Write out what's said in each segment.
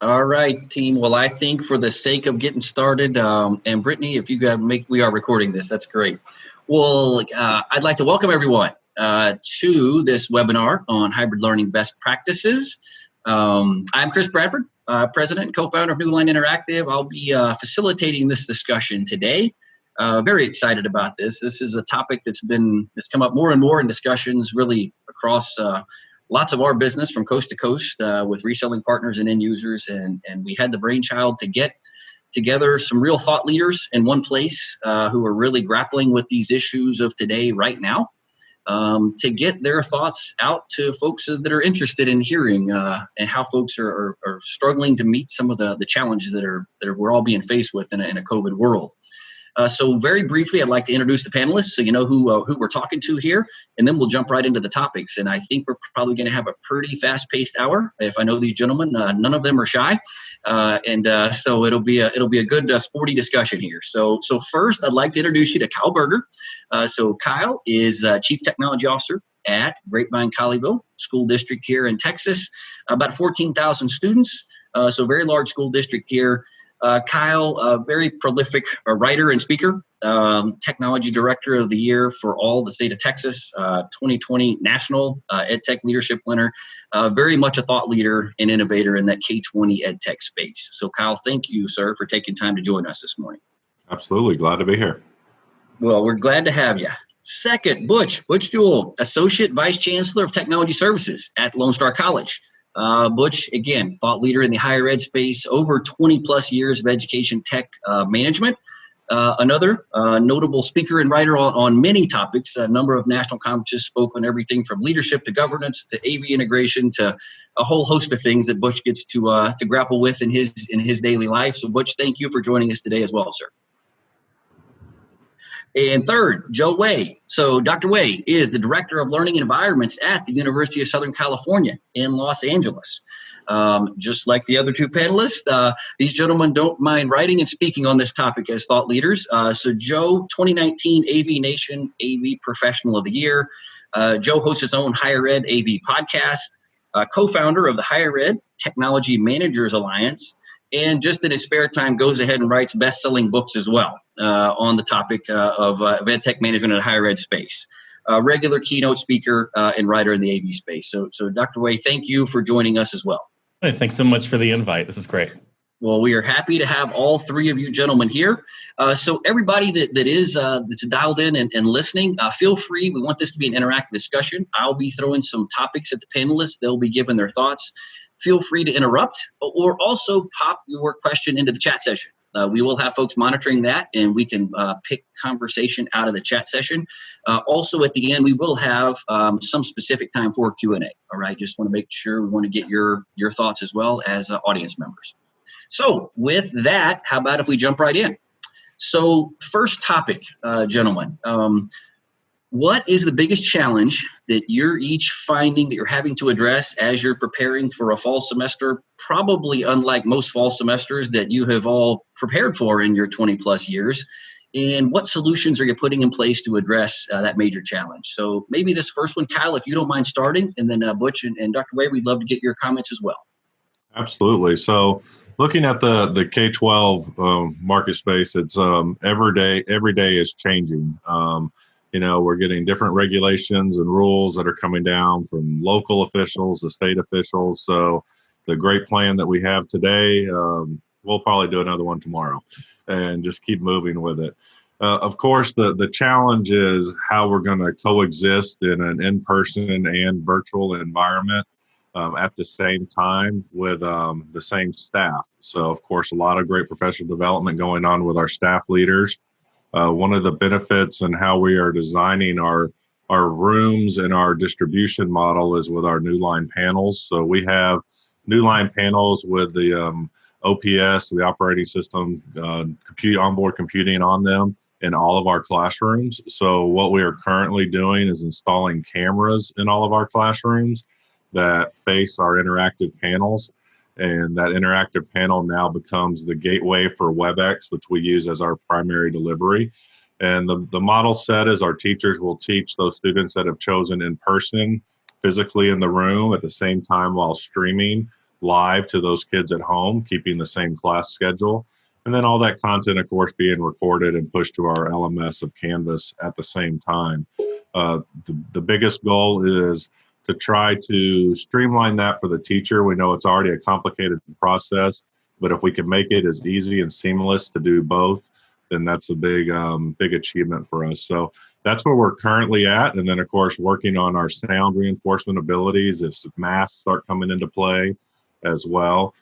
All right, team. Well, I think for the sake of getting started, and Brittany, if you got we are recording this, that's great. Well, I'd like to welcome everyone to this webinar on hybrid learning best practices. I'm Chris Bradford, president and co-founder of Newline Interactive. I'll be facilitating this discussion today. Very excited about this. This is a topic that's come up more and more in discussions really across lots of our business from coast to coast with reselling partners and end users. And we had the brainchild to get together some real thought leaders in one place who are really grappling with these issues of today right now to get their thoughts out to folks that are interested in hearing and how folks are struggling to meet some of the challenges that we're all being faced with in a COVID world. So very briefly, I'd like to introduce the panelists so you know who we're talking to here, and then we'll jump right into the topics. And I think we're probably going to have a pretty fast-paced hour. If I know these gentlemen, none of them are shy, so it'll be a good sporty discussion here. So first, I'd like to introduce you to Kyle Berger. So Kyle is Chief Technology Officer at Grapevine-Colleyville School District here in Texas. About 14,000 students, so very large school district here. Kyle, a very prolific writer and speaker, technology director of the year for all the state of Texas, 2020 National EdTech Leadership winner, very much a thought leader and innovator in that K-20 EdTech space. So Kyle, thank you, sir, for taking time to join us this morning. Absolutely. Glad to be here. Well, we're glad to have you. Second, Butch Juelg, Associate Vice Chancellor of Technology Services at Lone Star College. Butch, again, thought leader in the higher ed space, over 20 plus years of education tech management. Another notable speaker and writer on many topics, a number of national conferences, spoke on everything from leadership to governance to AV integration to a whole host of things that Butch gets to grapple with in his daily life. So Butch, thank you for joining us today as well, sir. And third, Joe Way. So Dr. Way is the Director of Learning Environments at the University of Southern California in Los Angeles. Just like the other two panelists, these gentlemen don't mind writing and speaking on this topic as thought leaders. So Joe, 2019 AV Nation AV Professional of the Year. Joe hosts his own Higher Ed AV podcast, co-founder of the Higher Ed Technology Managers Alliance, and just in his spare time goes ahead and writes best-selling books as well on the topic of EdTech management in the higher ed space. Regular keynote speaker and writer in the AV space. So Dr. Way, thank you for joining us as well. Hey, thanks so much for the invite. This is great. Well, we are happy to have all three of you gentlemen here. So everybody that's dialed in and listening, feel free. We want this to be an interactive discussion. I'll be throwing some topics at the panelists. They'll be giving their thoughts. Feel free to interrupt or also pop your question into the chat session. We will have folks monitoring that, and we can pick conversation out of the chat session. Also, at the end, we will have some specific time for Q&A. All right, just want to make sure we want to get your thoughts as well as audience members. So with that, how about if we jump right in? So first topic, gentlemen. What is the biggest challenge that you're each finding that you're having to address as you're preparing for a fall semester, probably unlike most fall semesters that you have all prepared for in your 20 plus years? And what solutions are you putting in place to address that major challenge? So maybe this first one, Kyle, if you don't mind starting, and then Butch and Dr. Way, we'd love to get your comments as well. Absolutely. So looking at the K-12 market space, it's every day is changing. We're getting different regulations and rules that are coming down from local officials to state officials. So the great plan that we have today, we'll probably do another one tomorrow and just keep moving with it. Of course, the challenge is how we're going to coexist in an in-person and virtual environment at the same time with the same staff. So, of course, a lot of great professional development going on with our staff leaders. One of the benefits and how we are designing our rooms and our distribution model is with our Newline panels. So we have Newline panels with the OPS, the operating system, onboard computing on them in all of our classrooms. So what we are currently doing is installing cameras in all of our classrooms that face our interactive panels. And that interactive panel now becomes the gateway for WebEx, which we use as our primary delivery. And the model set is our teachers will teach those students that have chosen in person, physically in the room at the same time while streaming live to those kids at home, keeping the same class schedule. And then all that content, of course, being recorded and pushed to our LMS of Canvas at the same time. The biggest goal is to try to streamline that for the teacher. We know it's already a complicated process, but if we can make it as easy and seamless to do both, then that's a big achievement for us. So that's where we're currently at. And then, of course, working on our sound reinforcement abilities if masks start coming into play as well.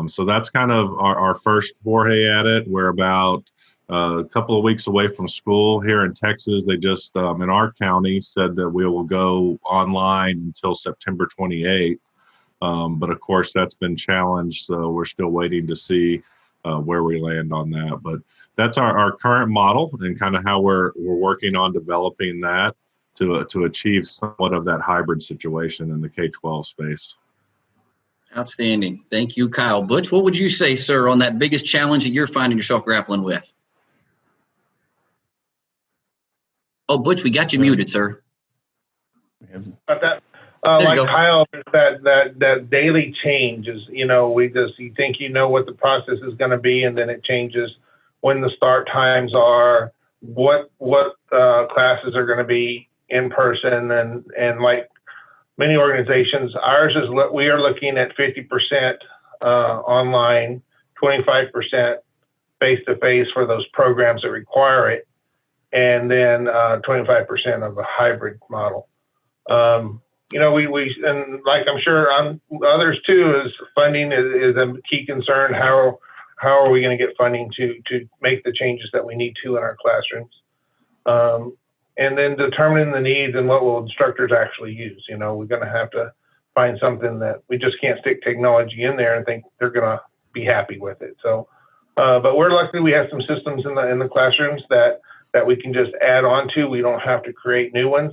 So that's kind of our first foray at it. We're about a couple of weeks away from school here in Texas. They just, in our county, said that we will go online until September 28th. But of course, that's been challenged. So we're still waiting to see where we land on that. But that's our current model and kind of how we're working on developing that to achieve somewhat of that hybrid situation in the K-12 space. Outstanding. Thank you, Kyle. Butch, what would you say, sir, on that biggest challenge that you're finding yourself grappling with? Oh, Butch, we got you muted, sir. But that, like Kyle, that daily change is, you think you know what the process is going to be, and then it changes when the start times are, what classes are going to be in person, and like many organizations, ours is we are looking at 50% online, 25% face-to-face for those programs that require it, and then 25% of a hybrid model. We and like I'm sure others too, is funding is a key concern. How are we going to get funding to make the changes that we need to in our classrooms? And then determining the needs and what will instructors actually use. We're going to have to find something that we just can't stick technology in there and think they're going to be happy with it. So, but we're lucky we have some systems in the classrooms that we can just add on to. We don't have to create new ones.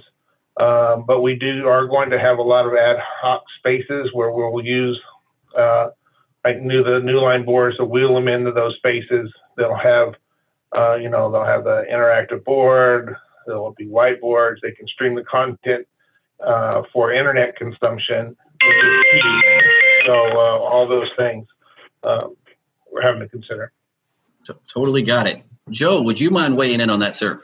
But we are going to have a lot of ad hoc spaces where we'll use the Newline boards to wheel them into those spaces. They'll have, they'll have the interactive board. There'll be whiteboards. They can stream the content for internet consumption, which is key. So all those things we're having to consider. Totally got it. Joe, would you mind weighing in on that, sir?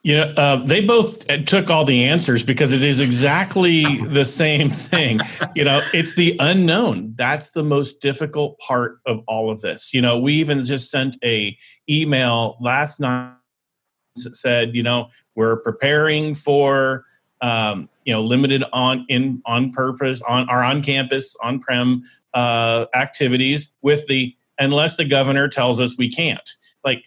Yeah, they both took all the answers because it is exactly the same thing. It's the unknown. That's the most difficult part of all of this. We even just sent a email last night that said, we're preparing for, limited on purpose, on campus, on-prem activities with unless the governor tells us we can't.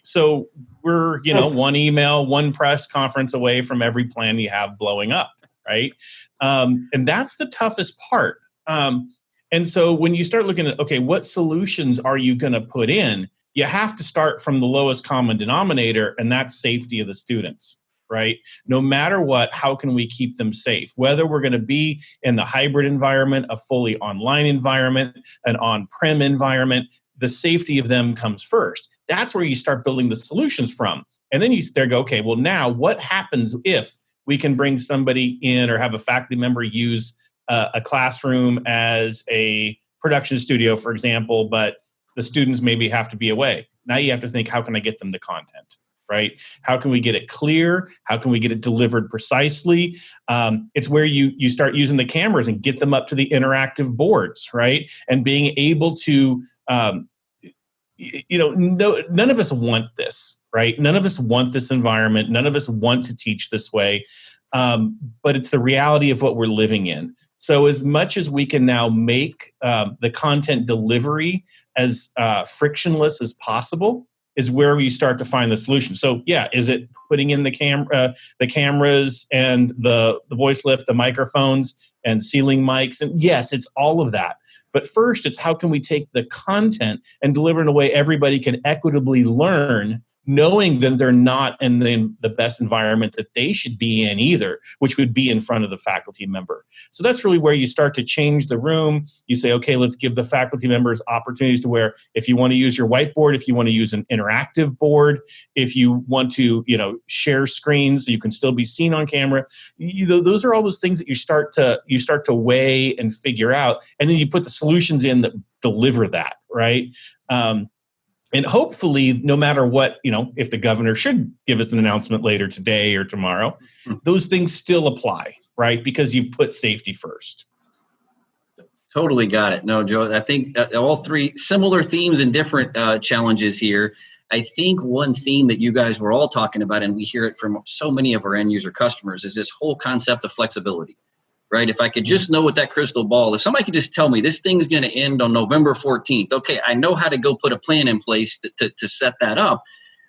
So we're, one email, one press conference away from every plan you have blowing up, right? And that's the toughest part. And so when you start looking at, okay, what solutions are you going to put in? You have to start from the lowest common denominator, and that's safety of the students, right? No matter what, how can we keep them safe? Whether we're going to be in the hybrid environment, a fully online environment, an on-prem environment, the safety of them comes first. That's where you start building the solutions from. And then you go, okay, well, now what happens if we can bring somebody in or have a faculty member use a classroom as a production studio, for example, but the students maybe have to be away. Now you have to think, how can I get them the content, right? How can we get it clear? How can we get it delivered precisely? It's where you start using the cameras and get them up to the interactive boards, right? And being able to, none of us want this, right? None of us want this environment. None of us want to teach this way. But it's the reality of what we're living in. So as much as we can now make the content delivery as frictionless as possible is where we start to find the solution. So yeah, is it putting in the cameras and the voice lift, the microphones and ceiling mics? And yes, it's all of that. But first, it's how can we take the content and deliver in a way everybody can equitably learn knowing that they're not in the best environment that they should be in either, which would be in front of the faculty member. So that's really where you start to change the room. You say, okay, let's give the faculty members opportunities to where if you want to use your whiteboard, if you want to use an interactive board, if you want to, share screens so you can still be seen on camera, those are all those things that you start to weigh and figure out, and then you put the solutions in that deliver that, right? And hopefully, no matter what, if the governor should give us an announcement later today or tomorrow, those things still apply, right? Because you've put safety first. Totally got it. No, Joe, I think all three similar themes and different challenges here. I think one theme that you guys were all talking about, and we hear it from so many of our end user customers, is this whole concept of flexibility. Right? If I could just know with that crystal ball, if somebody could just tell me this thing's going to end on November 14th, okay, I know how to go put a plan in place to set that up.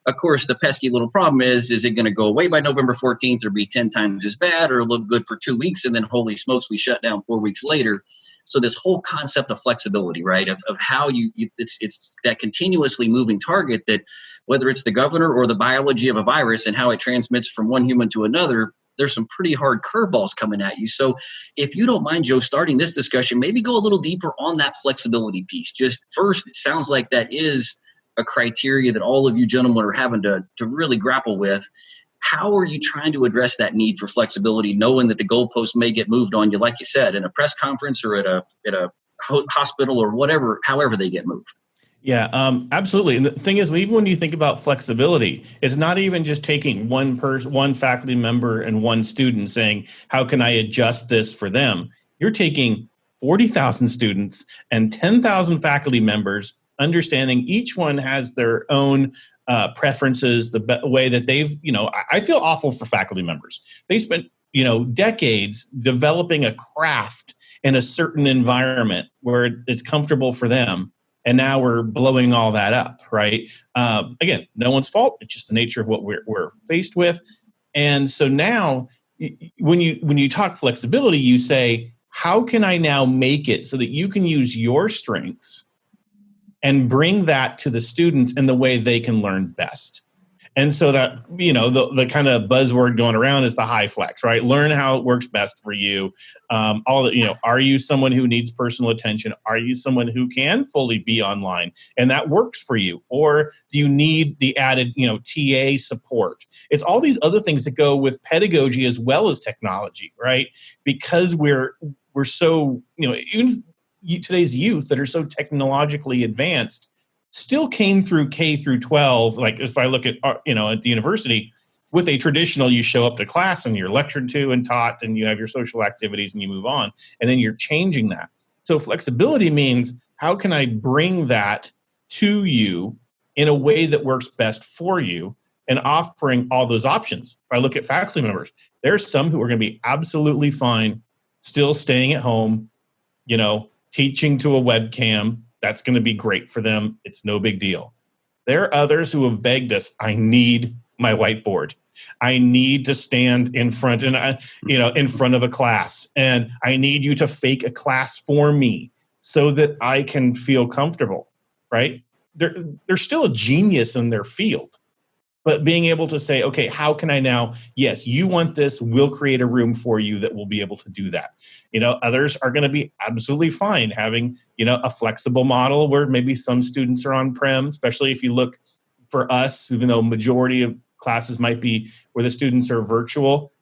Of course, the pesky little problem is it going to go away by November 14th or be 10 times as bad or look good for 2 weeks and then holy smokes, we shut down 4 weeks later. So this whole concept of flexibility, right, of how it's that continuously moving target that whether it's the governor or the biology of a virus and how it transmits from one human to another, there's some pretty hard curveballs coming at you. So if you don't mind, Joe, starting this discussion, maybe go a little deeper on that flexibility piece. Just first, it sounds like that is a criteria that all of you gentlemen are having to really grapple with. How are you trying to address that need for flexibility, knowing that the goalposts may get moved on you, like you said, in a press conference or at a hospital or whatever, however they get moved? Yeah, absolutely. And the thing is, even when you think about flexibility, it's not even just taking one faculty member and one student saying, how can I adjust this for them? You're taking 40,000 students and 10,000 faculty members, understanding each one has their own preferences, the way that they've, I feel awful for faculty members. They spent, decades developing a craft in a certain environment where it's comfortable for them. And now we're blowing all that up, right? Again, no one's fault. It's just the nature of what we're faced with. And so now, when you talk flexibility, you say, how can I now make it so that you can use your strengths and bring that to the students in the way they can learn best? And so that, the kind of buzzword going around is the high flex, right? Learn how it works best for you. Are you someone who needs personal attention? Are you someone who can fully be online and that works for you? Or do you need the added, TA support? It's all these other things that go with pedagogy as well as technology, right? Because we're so, even today's youth that are so technologically advanced still came through K through 12. Like if I look at, at the university with a traditional, you show up to class and you're lectured to and taught and you have your social activities and you move on, and then you're changing that. So flexibility means how can I bring that to you in a way that works best for you and offering all those options. If I look at faculty members, there's some who are going to be absolutely fine still staying at home, teaching to a webcam. That's going to be great for them. It's no big deal. There are others who have begged us, I need my whiteboard. I need to stand in front in front of a class, and I need you to fake a class for me so that I can feel comfortable, right? They're still a genius in their field, but being able to say, okay, how can I now, yes, you want this, we'll create a room for you that will be able to do that. Others are going to be absolutely fine having, a flexible model where maybe some students are on-prem, especially if you look for us, even though majority of classes might be where the students are virtual,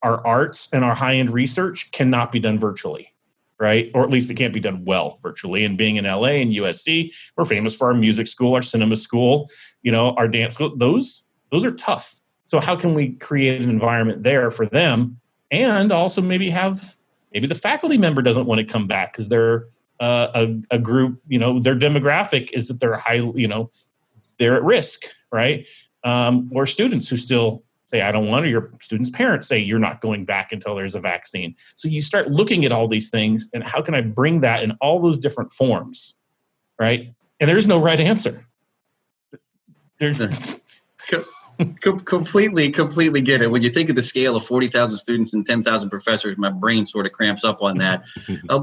our arts and our high-end research cannot be done virtually, right? Or at least it can't be done well virtually. And being in LA and USC, we're famous for our music school, our cinema school, our dance school. Those are tough. So how can we create an environment there for them, and also maybe the faculty member doesn't want to come back because they're a group, their demographic is that they're they're at risk, right? Or students who still say, I don't want to, your students' parents say, you're not going back until there's a vaccine. So you start looking at all these things and how can I bring that in all those different forms, right? And there's no right answer. Completely get it. When you think of the scale of 40,000 students and 10,000 professors, my brain sort of cramps up on that.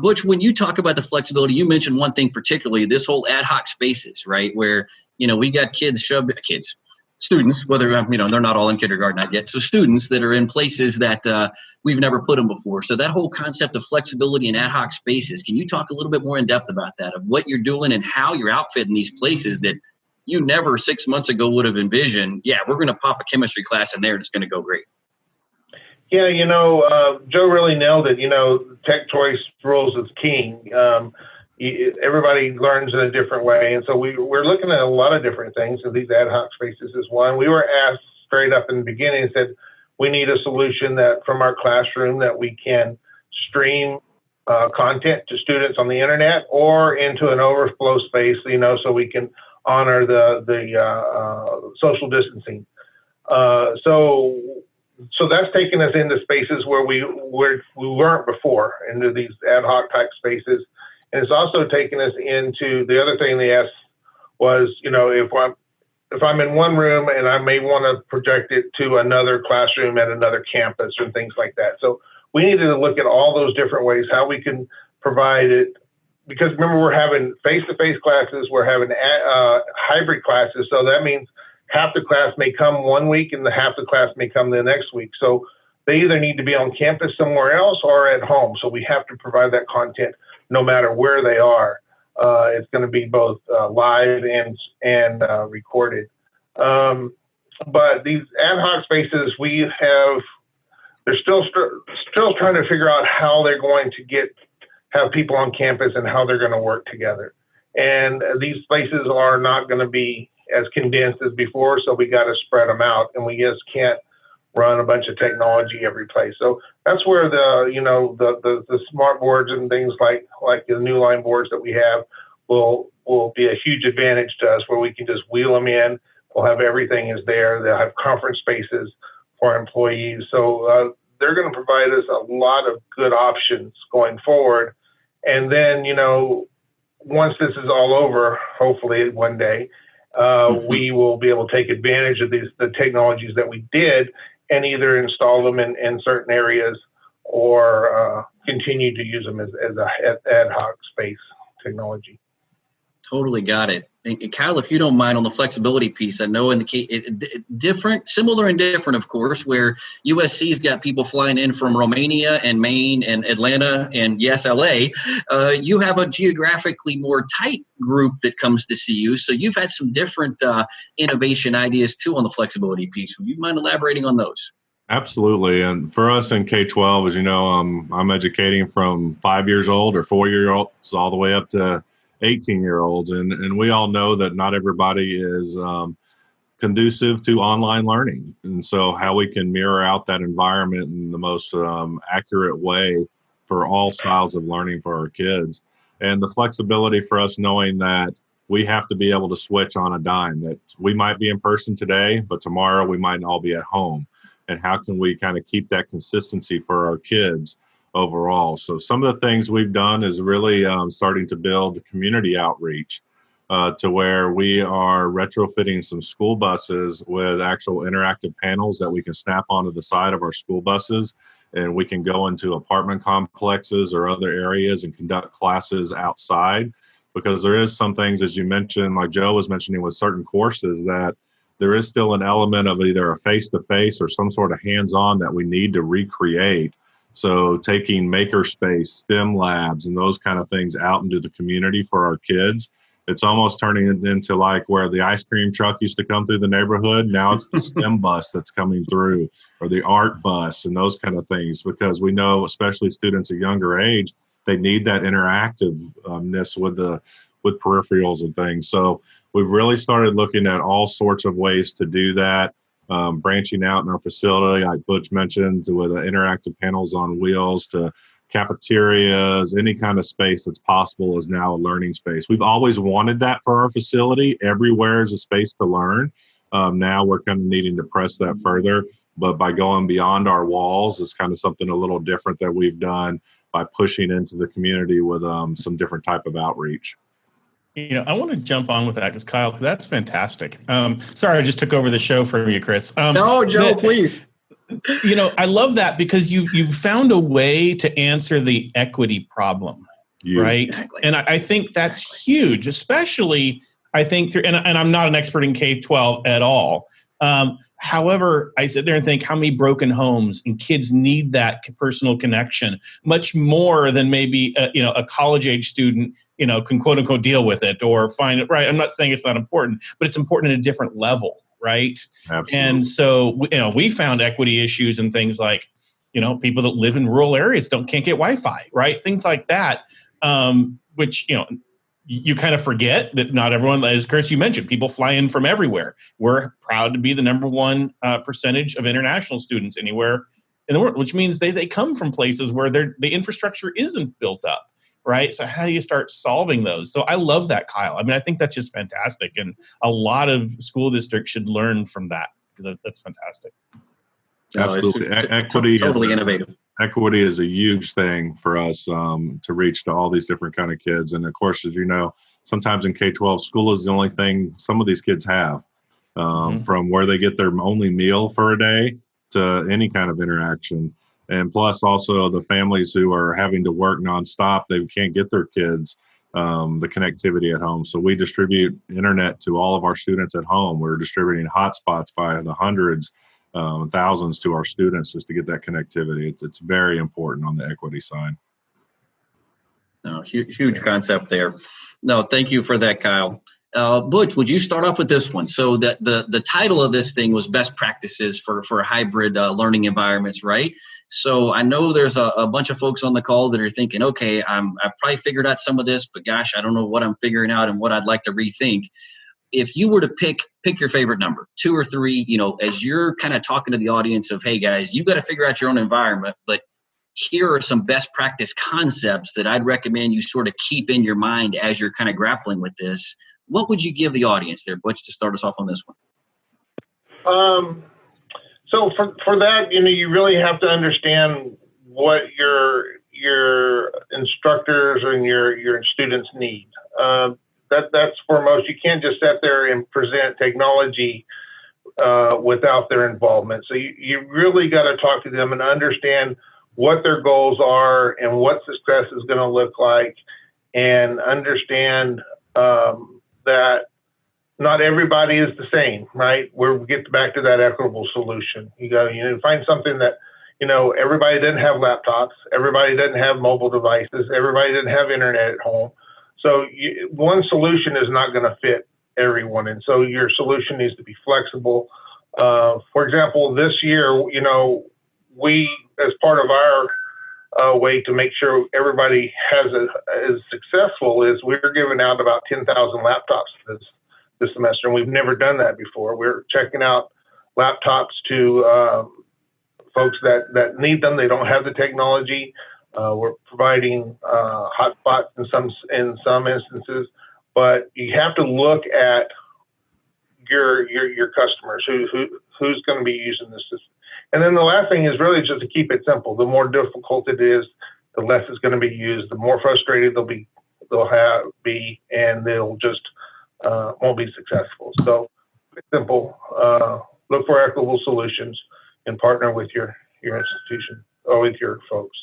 Butch, when you talk about the flexibility, you mentioned one thing particularly, this whole ad hoc spaces, right? Where, we got students, whether, they're not all in kindergarten yet. So students that are in places that we've never put them before. So that whole concept of flexibility and ad hoc spaces, can you talk a little bit more in depth about that, of what you're doing and how you're outfitting these places that you never 6 months ago would have envisioned? Yeah, we're going to pop a chemistry class in there and it's going to go great. Yeah, Joe really nailed it. Tech choice rules is king. Everybody learns in a different way. And so we're looking at a lot of different things. And these ad hoc spaces is one. We were asked straight up in the beginning and said, we need a solution that from our classroom that we can stream content to students on the internet or into an overflow space, so we can honor the social distancing. So that's taken us into spaces where we weren't before, into these ad hoc type spaces. And it's also taken us into the other thing they asked was, if I'm in one room and I may want to project it to another classroom at another campus and things like that. So we needed to look at all those different ways, how we can provide it. Because remember, we're having face-to-face classes, we're having hybrid classes. So that means half the class may come one week and the half the class may come the next week. So they either need to be on campus somewhere else or at home. So we have to provide that content no matter where they are. It's going to be both live and recorded. But these ad hoc spaces, they're still trying to figure out how they're going to have people on campus and how they're going to work together. And these spaces are not going to be as condensed as before, so we got to spread them out, and we just can't run a bunch of technology every place. So that's where the smart boards and things like the Newline boards that we have will be a huge advantage to us, where we can just wheel them in. We'll have everything is there. They'll have conference spaces for employees. So they're going to provide us a lot of good options going forward. And then, once this is all over, hopefully one day, we will be able to take advantage of the technologies that we did and either install them in certain areas or continue to use them as ad hoc space technology. Totally got it. And Kyle, if you don't mind, on the flexibility piece, I know different, similar and different, of course, where USC's got people flying in from Romania and Maine and Atlanta and yes, LA. You have a geographically more tight group that comes to see you. So you've had some different innovation ideas too on the flexibility piece. Would you mind elaborating on those? Absolutely. And for us in K-12, as you know, I'm educating from 5 years old or 4-year-olds all the way up to 18-year-olds. And we all know that not everybody is conducive to online learning. And so how we can mirror out that environment in the most accurate way for all styles of learning for our kids. And the flexibility for us knowing that we have to be able to switch on a dime, that we might be in person today, but tomorrow we might all be at home. And how can we kind of keep that consistency for our kids overall? So some of the things we've done is really starting to build community outreach to where we are retrofitting some school buses with actual interactive panels that we can snap onto the side of our school buses, and we can go into apartment complexes or other areas and conduct classes outside, because there is some things, as you mentioned, like Joe was mentioning with certain courses, that there is still an element of either a face-to-face or some sort of hands-on that we need to recreate. So taking makerspace, STEM labs, and those kind of things out into the community for our kids, it's almost turning it into like where the ice cream truck used to come through the neighborhood. Now it's the STEM bus that's coming through, or the art bus and those kind of things, because we know, especially students at younger age, they need that interactiveness with peripherals and things. So we've really started looking at all sorts of ways to do that. Branching out in our facility, like Butch mentioned, with interactive panels on wheels, to cafeterias, any kind of space that's possible is now a learning space. We've always wanted that for our facility. Everywhere is a space to learn. Now we're kind of needing to press that further, but by going beyond our walls is kind of something a little different that we've done by pushing into the community with some different type of outreach. I want to jump on with that because Kyle, that's fantastic. Sorry, I just took over the show from you, Chris. No, Joe, please. I love that because you've found a way to answer the equity problem, right? Exactly. And I think that's huge, especially I think and I'm not an expert in K-12 at all, However, I sit there and think how many broken homes and kids need that personal connection much more than maybe a college age student can quote unquote deal with it or find it right. I'm not saying it's not important, but it's important at a different level, right? Absolutely. And so we found equity issues and things like people that live in rural areas can't get Wi-Fi, right? Things like that, which you kind of forget that not everyone, as Chris, you mentioned, people fly in from everywhere. We're proud to be the number one percentage of international students anywhere in the world, which means they come from places where the infrastructure isn't built up, right? So how do you start solving those? So I love that, Kyle. I mean, I think that's just fantastic. And a lot of school districts should learn from that because that's fantastic. Absolutely. Equity totally innovative. Equity is a huge thing for us to reach to all these different kind of kids. And of course, as you know, sometimes in K-12, school is the only thing some of these kids have, from where they get their only meal for a day to any kind of interaction. And plus also the families who are having to work nonstop, they can't get their kids the connectivity at home. So we distribute internet to all of our students at home. We're distributing hotspots by the hundreds, thousands to our students just to get that connectivity. It's very important on the equity side. No, huge concept there. No, thank you for that, Kyle. Butch, would you start off with this one? So the title of this thing was best practices for hybrid learning environments, right? So I know there's a bunch of folks on the call that are thinking, okay, I've probably figured out some of this, but gosh, I don't know what I'm figuring out and what I'd like to rethink. If you were to pick your favorite number, 2 or 3, as you're kind of talking to the audience of, hey guys, you've got to figure out your own environment, but here are some best practice concepts that I'd recommend you sort of keep in your mind as you're kind of grappling with this. What would you give the audience there, Butch, to start us off on this one? So for that, you really have to understand what your instructors and your students need. That's foremost. You can't just sit there and present technology without their involvement. So you really got to talk to them and understand what their goals are and what success is going to look like, and understand that not everybody is the same, right? We get back to that equitable solution. You got find something that, everybody doesn't have laptops, everybody doesn't have mobile devices, everybody doesn't have internet at home. So one solution is not going to fit everyone. And so your solution needs to be flexible. For example, this year, we, as part of our way to make sure everybody is successful, is we're giving out about 10,000 laptops this semester. And we've never done that before. We're checking out laptops to folks that need them. They don't have the technology. We're providing hotspots in some instances, but you have to look at your customers, who's going to be using this system. And then the last thing is really just to keep it simple. The more difficult it is, the less it's going to be used. The more frustrated they'll be, and they'll just won't be successful. So it's simple. Look for equitable solutions and partner with your institution or with your folks.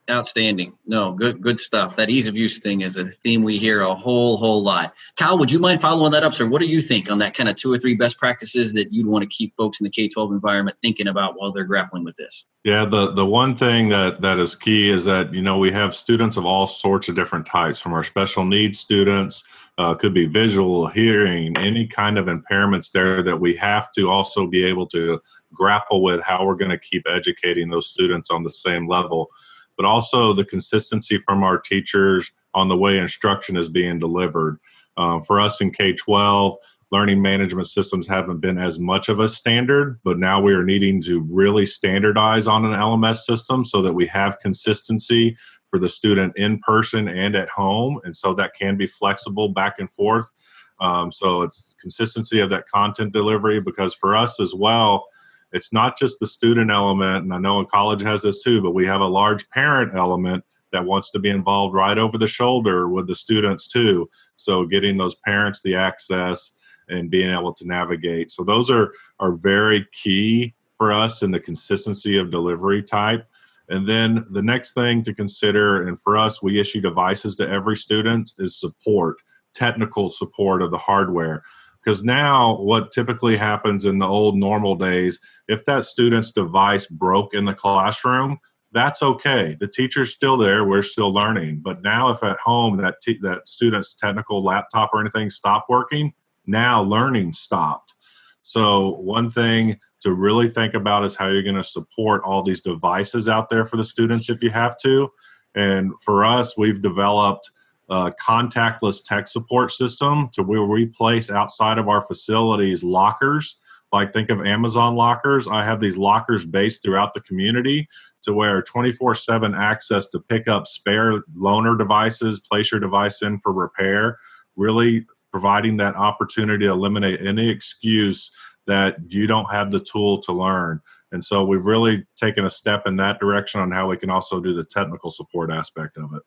Outstanding. No, good stuff. That ease of use thing is a theme we hear a whole lot. Kyle, would you mind following that up, sir? What do you think on that kind of 2 or 3 best practices that you'd want to keep folks in the K-12 environment thinking about while they're grappling with this? Yeah, the one thing that is key is that, we have students of all sorts of different types, from our special needs students, could be visual, hearing, any kind of impairments there, that we have to also be able to grapple with how we're going to keep educating those students on the same level. But also the consistency from our teachers on the way instruction is being delivered. For us in K-12, learning management systems haven't been as much of a standard, but now we are needing to really standardize on an LMS system so that we have consistency for the student in person and at home. And so that can be flexible back and forth. So it's consistency of that content delivery, because for us as well, it's not just the student element, and I know college has this too, but we have a large parent element that wants to be involved right over the shoulder with the students too. So getting those parents the access and being able to navigate. So those are very key for us in the consistency of delivery type. And then the next thing to consider, and for us, we issue devices to every student, is support, technical support of the hardware. Because now what typically happens in the old normal days, if that student's device broke in the classroom, that's okay. The teacher's still there. We're still learning. But now if at home that student's technical laptop or anything stopped working, now learning stopped. So one thing to really think about is how you're going to support all these devices out there for the students if you have to. And for us, we've developed a contactless tech support system to where we place outside of our facilities lockers. Like think of Amazon lockers. I have these lockers based throughout the community to where 24/7 access to pick up spare loaner devices, place your device in for repair, really providing that opportunity to eliminate any excuse that you don't have the tool to learn. And so we've really taken a step in that direction on how we can also do the technical support aspect of it.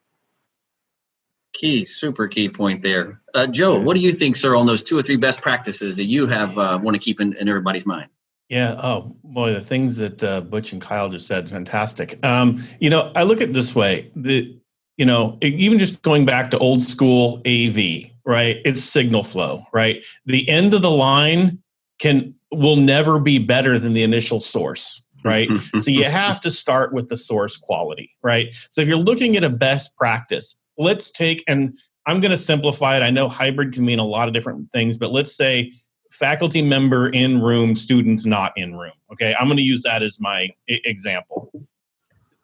Super key point there. Joe, what do you think, sir, on those 2 or 3 best practices that you have want to keep in everybody's mind? Yeah. Oh, boy, the things that Butch and Kyle just said, fantastic. I look at it this way, even just going back to old school AV, right? It's signal flow, right? The end of the line will never be better than the initial source, right? So you have to start with the source quality, right? So if you're looking at a best practice, and I'm going to simplify it. I know hybrid can mean a lot of different things, but let's say faculty member in room, students not in room. Okay, I'm going to use that as my example.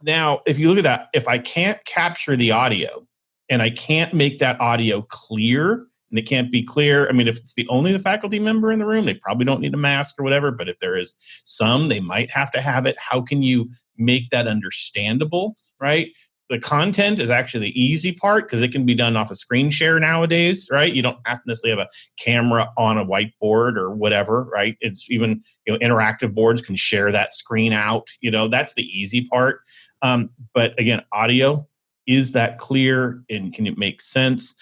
Now, if you look at that, if I can't capture the audio and I can't make that audio clear, and it can't be clear, I mean, if it's only the faculty member in the room, they probably don't need a mask or whatever, but if there is some, they might have to have it. How can you make that understandable, right? The content is actually the easy part because it can be done off a screen share nowadays, right? You don't have to necessarily have a camera on a whiteboard or whatever, right? It's even, interactive boards can share that screen out. That's the easy part. But again, audio, is that clear and can it make sense?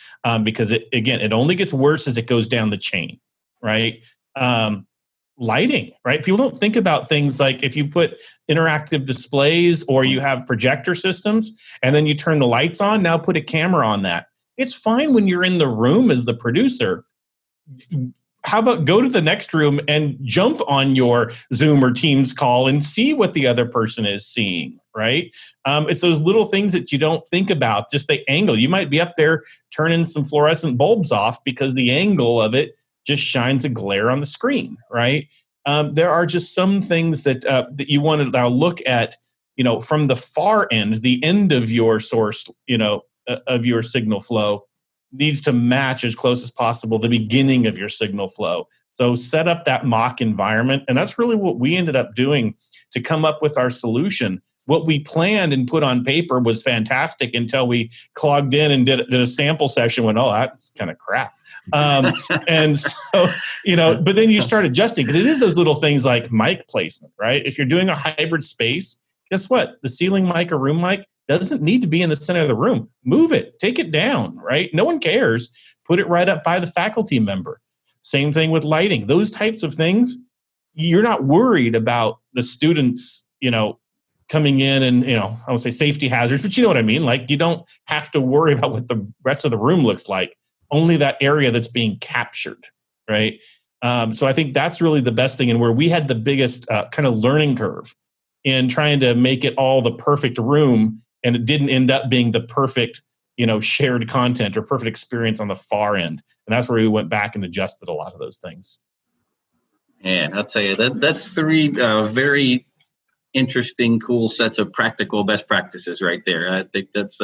Because it only gets worse as it goes down the chain, right? Lighting, right? People don't think about things like if you put interactive displays or you have projector systems and then you turn the lights on, now put a camera on that. It's fine when you're in the room as the producer. How about go to the next room and jump on your Zoom or Teams call and see what the other person is seeing, right? It's those little things that you don't think about, just the angle. You might be up there turning some fluorescent bulbs off because the angle of it just shines a glare on the screen, right? There are just some things that you want to now look at, from the far end, the end of your source, of your signal flow needs to match as close as possible the beginning of your signal flow. So set up that mock environment, and that's really what we ended up doing to come up with our solution. What we planned and put on paper was fantastic until we clogged in and did a sample session when, that's kind of crap. And so, but then you start adjusting because it is those little things like mic placement, right? If you're doing a hybrid space, guess what? The ceiling mic or room mic doesn't need to be in the center of the room. Move it, take it down, right? No one cares. Put it right up by the faculty member. Same thing with lighting. Those types of things, you're not worried about the students, coming in and, I would say safety hazards, but you know what I mean? Like you don't have to worry about what the rest of the room looks like, only that area that's being captured, right? So I think that's really the best thing and where we had the biggest kind of learning curve in trying to make it all the perfect room, and it didn't end up being the perfect, shared content or perfect experience on the far end. And that's where we went back and adjusted a lot of those things. And I'll tell you, that's 3 very interesting, cool sets of practical best practices right there. I think that's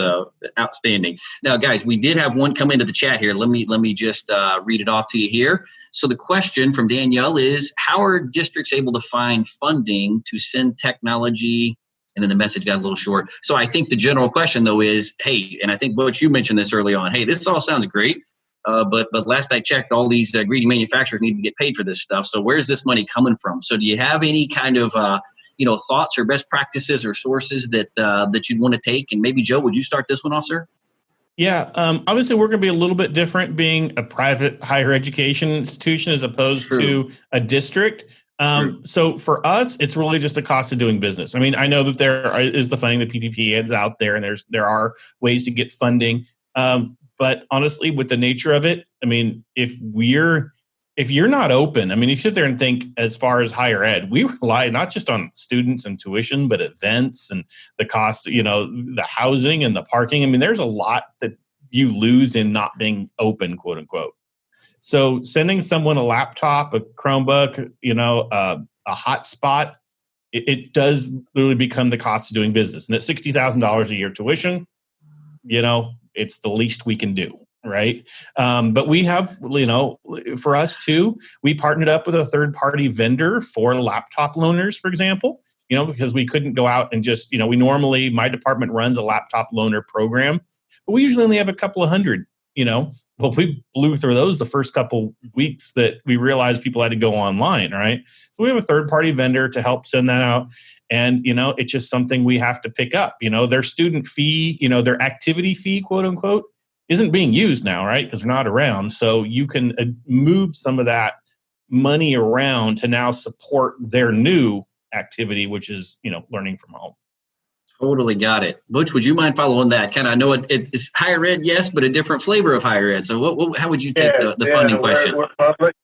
outstanding. Now, guys, we did have one come into the chat here. Let me just read it off to you here. So the question from Danielle is, how are districts able to find funding to send technology? And then the message got a little short. So I think the general question, though, is, hey, and I think, Butch, you mentioned this early on, hey, this all sounds great, but last I checked, all these greedy manufacturers need to get paid for this stuff. So where's this money coming from? So do you have any kind of thoughts or best practices or sources that you'd want to take? And maybe, Joe, would you start this one off, sir? Yeah, obviously we're going to be a little bit different being a private higher education institution as opposed to a district. So for us, it's really just the cost of doing business. I mean, I know that there is the funding, the PPP is out there, and there are ways to get funding. But honestly, with the nature of it, I mean, if if you're not open, I mean, if you sit there and think as far as higher ed, we rely not just on students and tuition, but events and the cost, the housing and the parking. I mean, there's a lot that you lose in not being open, quote unquote. So sending someone a laptop, a Chromebook, a hotspot, it does literally become the cost of doing business. And at $60,000 a year tuition, it's the least we can do, right? But we have, for us too, we partnered up with a third-party vendor for laptop loaners, for example, because we couldn't go out and just, my department runs a laptop loaner program, but we usually only have a couple of hundred, Well, we blew through those the first couple weeks that we realized people had to go online, right? So we have a third-party vendor to help send that out. And, it's just something we have to pick up. Their student fee, their activity fee, quote unquote, isn't being used now, right? Because they're not around. So you can move some of that money around to now support their new activity, which is, learning from home. Totally got it. Butch, would you mind following that? I know it's higher ed, yes, but a different flavor of higher ed. So how would you take the funding question? We're public.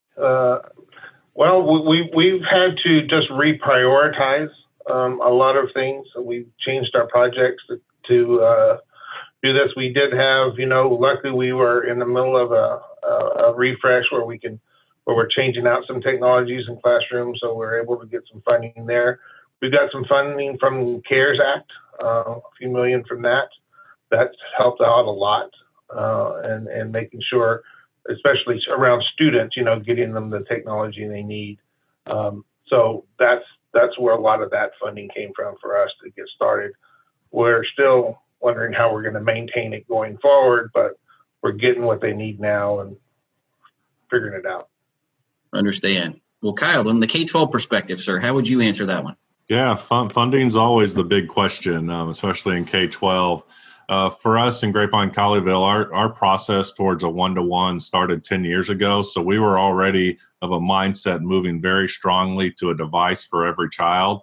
We've had to just reprioritize a lot of things. We've changed our projects to do this. We did have, luckily we were in the middle of a refresh where we're changing out some technologies in classrooms, so we're able to get some funding there. We've got some funding from CARES Act, a few million from that. That's helped out a lot, and making sure, especially around students, getting them the technology they need. So that's where a lot of that funding came from for us to get started. We're still wondering how we're going to maintain it going forward, but we're getting what they need now and figuring it out. Understand. Well, Kyle, from the K-12 perspective, sir, how would you answer that one? Yeah, funding's always the big question, especially in K-12. For us in Grapevine-Colleyville, our process towards a one-to-one started 10 years ago. So we were already of a mindset moving very strongly to a device for every child.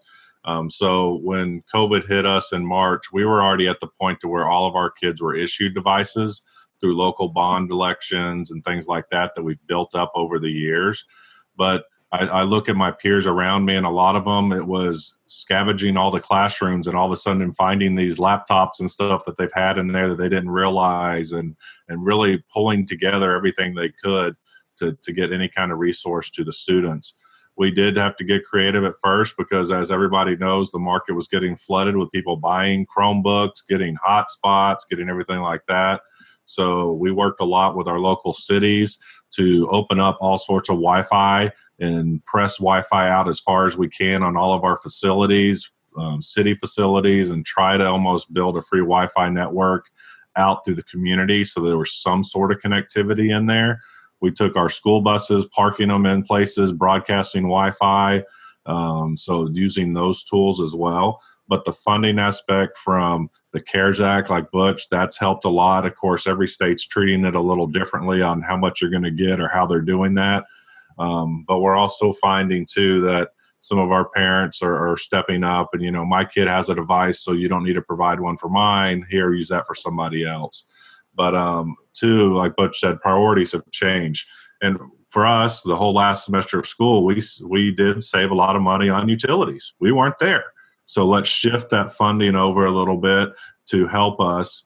So when COVID hit us in March, we were already at the point to where all of our kids were issued devices through local bond elections and things like that we've built up over the years. But I look at my peers around me, and a lot of them, it was scavenging all the classrooms and all of a sudden finding these laptops and stuff that they've had in there that they didn't realize, and really pulling together everything they could to get any kind of resource to the students. We did have to get creative at first because, as everybody knows, the market was getting flooded with people buying Chromebooks, getting hotspots, getting everything like that. So we worked a lot with our local cities to open up all sorts of Wi-Fi and press Wi-Fi out as far as we can on all of our facilities, city facilities, and try to almost build a free Wi-Fi network out through the community so there was some sort of connectivity in there. We took our school buses, parking them in places, broadcasting Wi-Fi, so using those tools as well. But the funding aspect from the CARES Act, like Butch, that's helped a lot. Of course, every state's treating it a little differently on how much you're going to get or how they're doing that. But we're also finding, too, that some of our parents are stepping up and, my kid has a device, so you don't need to provide one for mine. Here, use that for somebody else. But, too, like Butch said, priorities have changed. And for us, the whole last semester of school, we did save a lot of money on utilities. We weren't there. So let's shift that funding over a little bit to help us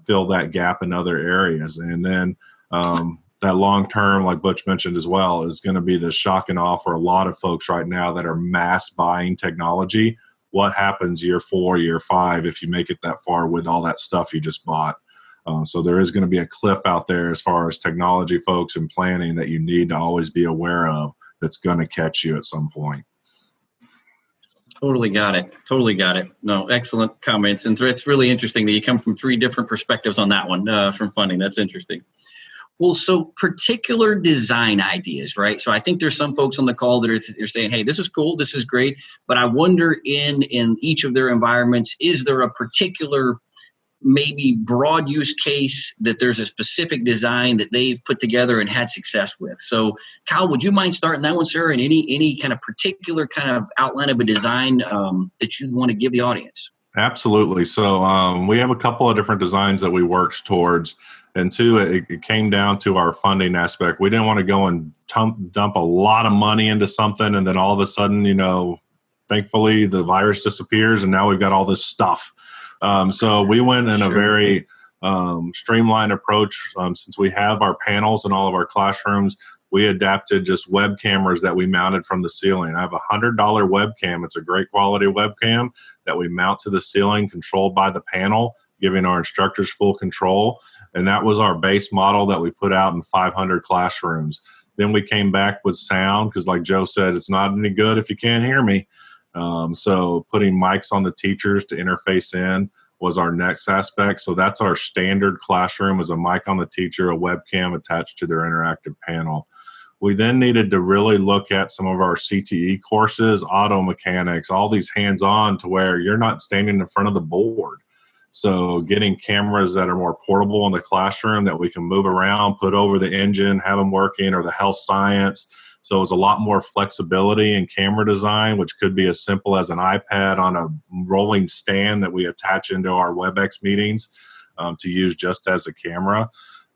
fill that gap in other areas. And then that long term, like Butch mentioned as well, is going to be the shock and awe for a lot of folks right now that are mass buying technology. What happens year 4, year 5 if you make it that far with all that stuff you just bought? So there is going to be a cliff out there as far as technology folks and planning that you need to always be aware of that's going to catch you at some point. Totally got it. No, excellent comments. And it's really interesting that you come from 3 different perspectives on that one from funding. That's interesting. Well, so particular design ideas, right? So I think there's some folks on the call that are saying, hey, this is cool, this is great, but I wonder in each of their environments, is there a particular maybe broad use case that there's a specific design that they've put together and had success with? So Kyle, would you mind starting that one, sir? And any kind of particular kind of outline of a design that you'd want to give the audience? Absolutely. So we have a couple of different designs that we worked towards. And two, it came down to our funding aspect. We didn't want to go and dump a lot of money into something, and then all of a sudden, thankfully the virus disappears, and now we've got all this stuff. So we went in a very streamlined approach. Since we have our panels in all of our classrooms, we adapted just web cameras that we mounted from the ceiling. I have a $100 webcam. It's a great quality webcam that we mount to the ceiling, controlled by the panel, giving our instructors full control. And that was our base model that we put out in 500 classrooms. Then we came back with sound, because like Joe said, it's not any good if you can't hear me. So putting mics on the teachers to interface in was our next aspect. So that's our standard classroom, is a mic on the teacher, a webcam attached to their interactive panel. We then needed to really look at some of our CTE courses, auto mechanics, all these hands-on, to where you're not standing in front of the board. So getting cameras that are more portable in the classroom that we can move around, put over the engine, have them working, or the health science. So it's a lot more flexibility in camera design, which could be as simple as an iPad on a rolling stand that we attach into our WebEx meetings to use just as a camera.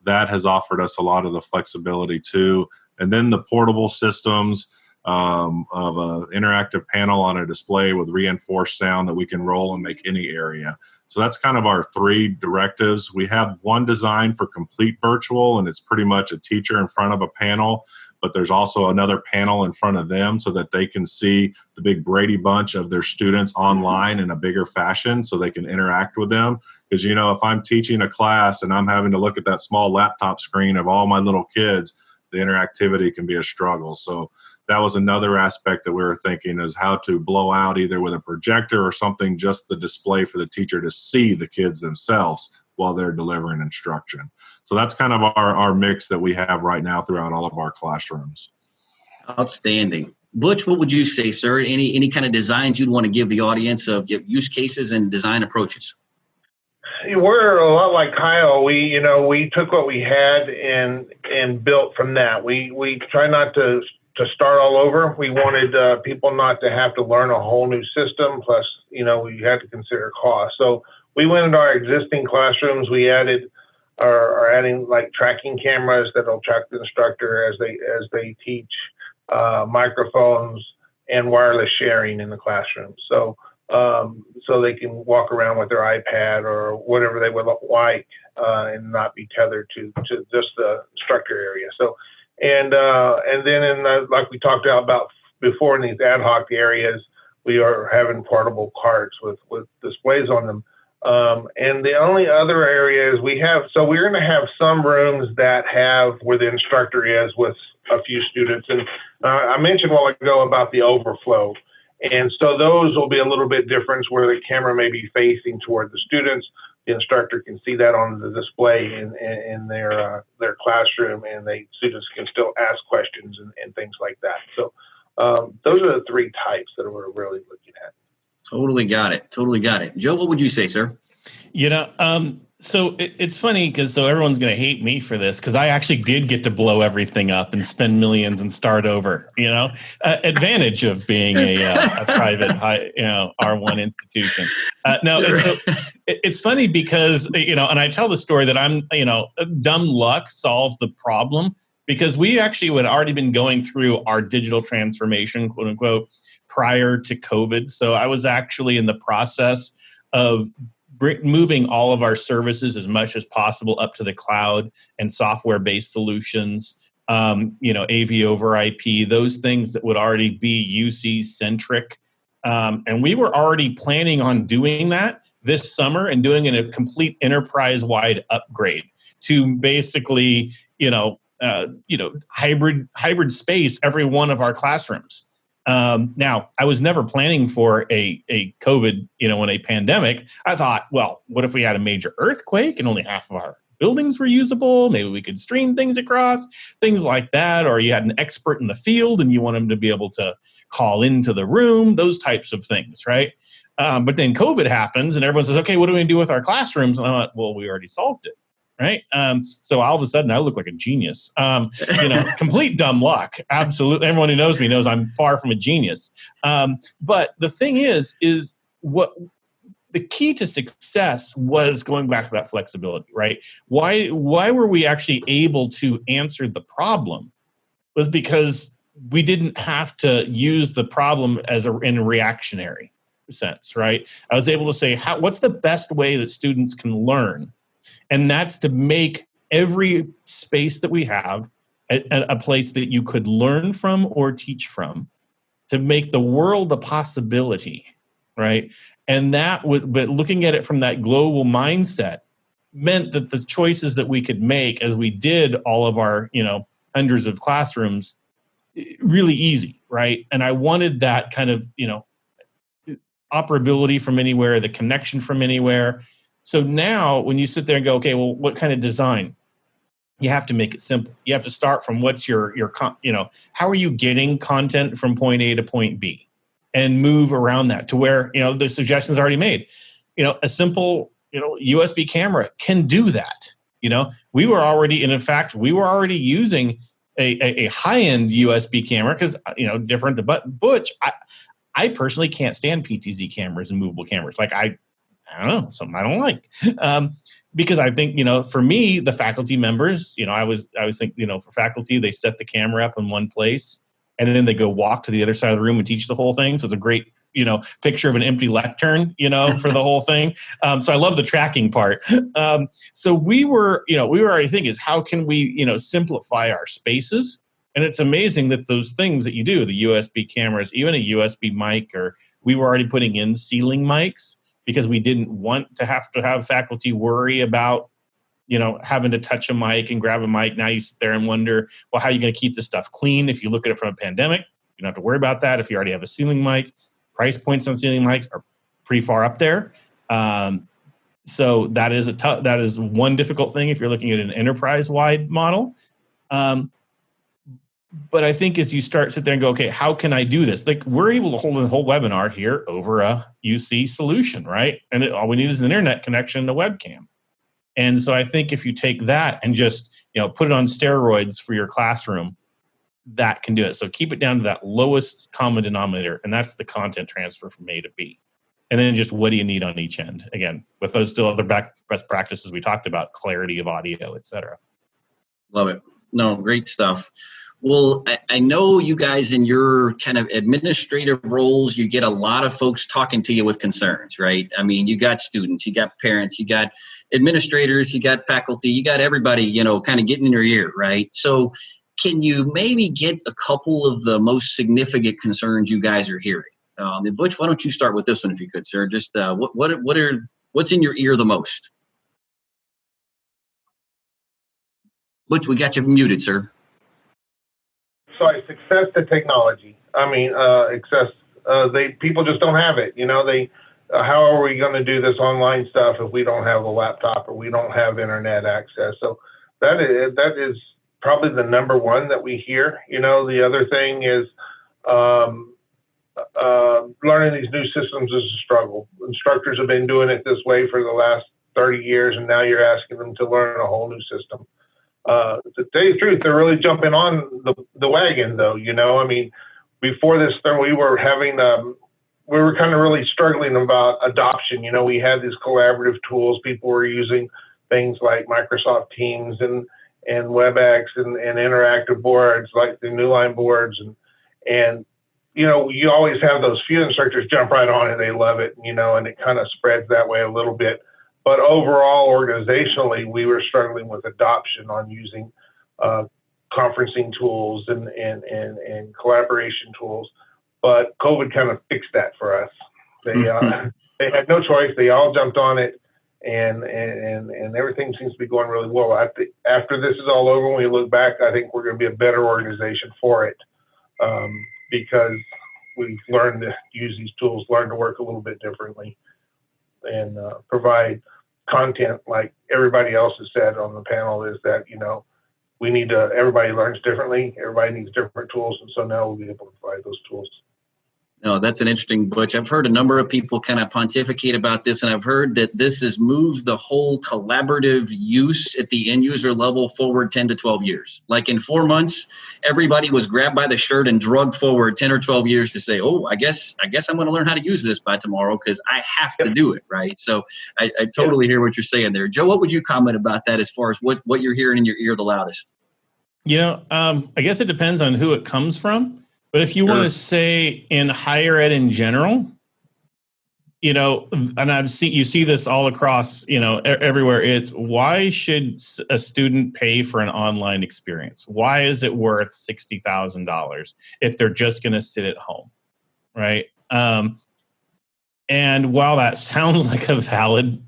That has offered us a lot of the flexibility too. And then the portable systems of an interactive panel on a display with reinforced sound that we can roll and make any area. So that's kind of our three directives. We have one design for complete virtual, and it's pretty much a teacher in front of a panel, but there's also another panel in front of them so that they can see the big Brady Bunch of their students online in a bigger fashion, so they can interact with them. Because, if I'm teaching a class and I'm having to look at that small laptop screen of all my little kids, the interactivity can be a struggle. So that was another aspect that we were thinking, is how to blow out either with a projector or something, just the display for the teacher to see the kids themselves while they're delivering instruction. So that's kind of our mix that we have right now throughout all of our classrooms. Outstanding. Butch, what would you say, sir? Any kind of designs you'd want to give the audience of use cases and design approaches? We're a lot like Kyle. We took what we had and built from that. We try not to start all over. We wanted people not to have to learn a whole new system. Plus, we had to consider cost. So we went into our existing classrooms. We are adding like tracking cameras that'll track the instructor as they teach, microphones, and wireless sharing in the classroom. So they can walk around with their iPad or whatever they would like, and not be tethered to just the instructor area. So, and then like we talked about before, in these ad hoc areas, we are having portable carts with displays on them. And the only other areas we're going to have some rooms that have where the instructor is with a few students. And I mentioned a while ago about the overflow. And so those will be a little bit different, where the camera may be facing toward the students. The instructor can see that on the display in their classroom, and students can still ask questions and things like that. So those are the three types that we're really looking at. Totally got it. Joe, what would you say, sir? So it's funny because everyone's going to hate me for this, because I actually did get to blow everything up and spend millions and start over, advantage of being a private, R1 institution. So it's funny because, and I tell the story that I'm, dumb luck solved the problem, because we actually had already been going through our digital transformation, quote unquote, prior to COVID. So I was actually in the process of moving all of our services as much as possible up to the cloud and software-based solutions, AV over IP, those things that would already be UC-centric. And we were already planning on doing that this summer and doing a complete enterprise-wide upgrade to basically, hybrid space every one of our classrooms. Now, I was never planning for a COVID, in a pandemic. I thought, well, what if we had a major earthquake and only half of our buildings were usable? Maybe we could stream things across, things like that. Or you had an expert in the field and you want them to be able to call into the room, those types of things, right? But then COVID happens and everyone says, okay, what do we do with our classrooms? And I thought, well, we already solved it. Right. So all of a sudden I look like a genius, complete dumb luck. Absolutely. Everyone who knows me knows I'm far from a genius. But the thing is what the key to success was going back to that flexibility, right? Why were we actually able to answer the problem? Was because we didn't have to use the problem in a reactionary sense, right? I was able to say, what's the best way that students can learn? And that's to make every space that we have a place that you could learn from or teach from, to make the world a possibility, right? And but looking at it from that global mindset meant that the choices that we could make as we did all of our, hundreds of classrooms, really easy, right? And I wanted that kind of, operability from anywhere, the connection from anywhere. So now when you sit there and go, okay, well, what kind of design? You have to make it simple. You have to start from what's your how are you getting content from point A to point B, and move around that to where, the suggestions already made. A simple, USB camera can do that. We were already, and in fact, we were already using a high-end USB camera because, different. But Butch, I personally can't stand PTZ cameras and movable cameras. Like I don't know, something I don't like. Because I think, for me, the faculty members, I was thinking, for faculty, they set the camera up in one place and then they go walk to the other side of the room and teach the whole thing. So it's a great, picture of an empty lectern, for the whole thing. So I love the tracking part. So we were already thinking is how can we, simplify our spaces? And it's amazing that those things that you do, the USB cameras, even a USB mic, or we were already putting in ceiling mics, because we didn't want to have faculty worry about, having to touch a mic and grab a mic. Now you sit there and wonder, well, how are you going to keep this stuff clean? If you look at it from a pandemic, you don't have to worry about that. If you already have a ceiling mic, price points on ceiling mics are pretty far up there. So that is one difficult thing if you're looking at an enterprise-wide model. But I think as you sit there and go, okay, how can I do this? Like we're able to hold a whole webinar here over a UC solution, right? And all we need is an internet connection and a webcam. And so I think if you take that and just, put it on steroids for your classroom, that can do it. So keep it down to that lowest common denominator, and that's the content transfer from A to B. And then just what do you need on each end? Again, with those still other best practices we talked about, clarity of audio, et cetera. Love it. No, great stuff. Well, I know you guys in your kind of administrative roles, you get a lot of folks talking to you with concerns, right? I mean, you got students, you got parents, you got administrators, you got faculty, you got everybody, kind of getting in your ear, right? So can you maybe get a couple of the most significant concerns you guys are hearing? And Butch, why don't you start with this one if you could, sir? Just what's in your ear the most? Butch, we got you muted, sir. Sorry, success to technology. I mean, people just don't have it. How are we going to do this online stuff if we don't have a laptop or we don't have internet access? So that is probably the number one that we hear. The other thing is learning these new systems is a struggle. Instructors have been doing it this way for the last 30 years, and now you're asking them to learn a whole new system. To tell you the truth, they're really jumping on the wagon, though. I mean, before this, we were kind of really struggling about adoption. We had these collaborative tools. People were using things like Microsoft Teams and WebEx and interactive boards like the Newline boards, and you always have those few instructors jump right on it. They love it, and it kind of spreads that way a little bit. But overall, organizationally, we were struggling with adoption on using conferencing tools and collaboration tools. But COVID kind of fixed that for us. They had no choice. They all jumped on it, and everything seems to be going really well. After this is all over, when we look back, I think we're going to be a better organization for it because we've learned to use these tools, learned to work a little bit differently, and provide content like everybody else has said on the panel is that, everybody learns differently, everybody needs different tools, and so now we'll be able to provide those tools. Oh, that's an interesting, Butch. I've heard a number of people kind of pontificate about this, and I've heard that this has moved the whole collaborative use at the end user level forward 10 to 12 years. Like in 4 months, everybody was grabbed by the shirt and drugged forward 10 or 12 years to say, oh, I guess I'm going to learn how to use this by tomorrow because I have to do it, right? So I totally hear what you're saying there. Joe, what would you comment about that as far as what you're hearing in your ear the loudest? I guess it depends on who it comes from. But if you want to say in higher ed in general, and you see this all across, everywhere, it's why should a student pay for an online experience? Why is it worth $60,000 if they're just going to sit at home, right? And while that sounds like a valid,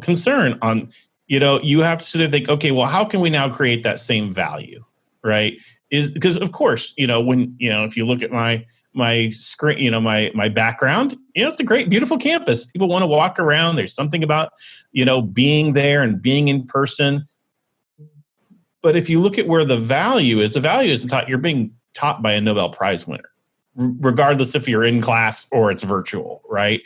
concern on, you have to sort of think, okay, well, how can we now create that same value, right? Is because of course, if you look at my screen, my background, it's a great, beautiful campus. People want to walk around. There's something about, being there and being in person. But if you look at where the value is you're being taught by a Nobel Prize winner, regardless if you're in class or it's virtual, right?